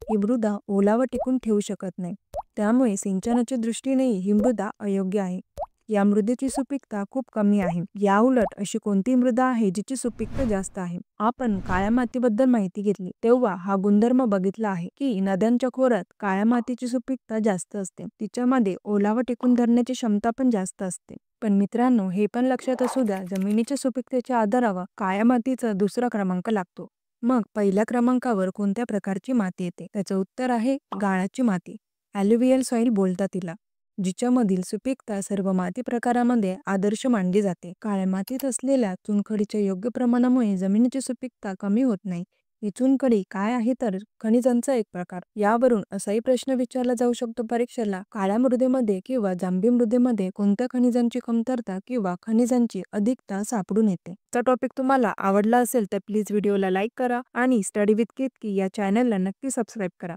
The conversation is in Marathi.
ही मृदा ओलावा टिकून ठेवू शकत नाही. त्यामुळे सिंचनाच्या दृष्टीनेही ही मृदा अयोग्य आहे. या मृदेची सुपीकता खूप कमी आहे. याउलट अशी कोणती मृदा आहे जिची सुपीकता जास्त आहे? आपण काळ्या मातीबद्दल माहिती घेतली तेव्हा हा गुणधर्म बघितला आहे की नद्यांच्या खोऱ्यात काळ्या मातीची सुपीकता जास्त असते. तिच्यामध्ये ओलावा टिकून धरण्याची क्षमता पण जास्त असते. पण मित्रांनो, हे पण लक्षात असू द्या, जमिनीच्या सुपीकतेच्या आधारावर काळ्या मातीचा दुसरा क्रमांक लागतो. मग पहिल्या क्रमांकावर कोणत्या प्रकारची माती येते? त्याचं उत्तर आहे गाळाची माती. ॲल्युव्हियल सॉइल बोलतात तिला, जिच्यामधील सुपीकता सर्व माती प्रकारामध्ये आदर्श मानली जाते. काळ्या मातीत असलेल्या चुनखडीच्या योग्य प्रमाणामुळे जमिनीची सुपीकता कमी होत नाही. ही चुनखडी काय आहे तर खनिजांचा एक प्रकार. यावरून असाही प्रश्न विचारला जाऊ शकतो परीक्षेला, काळ्या मृदेमध्ये किंवा जांभी मृदेमध्ये कोणत्या खनिजांची कमतरता किंवा खनिजांची अधिकता सापडून येते? हा टॉपिक तुम्हाला आवडला असेल तर प्लीज व्हिडिओला लाईक करा आणि स्टडी विथ केतकी या चॅनलला नक्की सबस्क्राईब करा.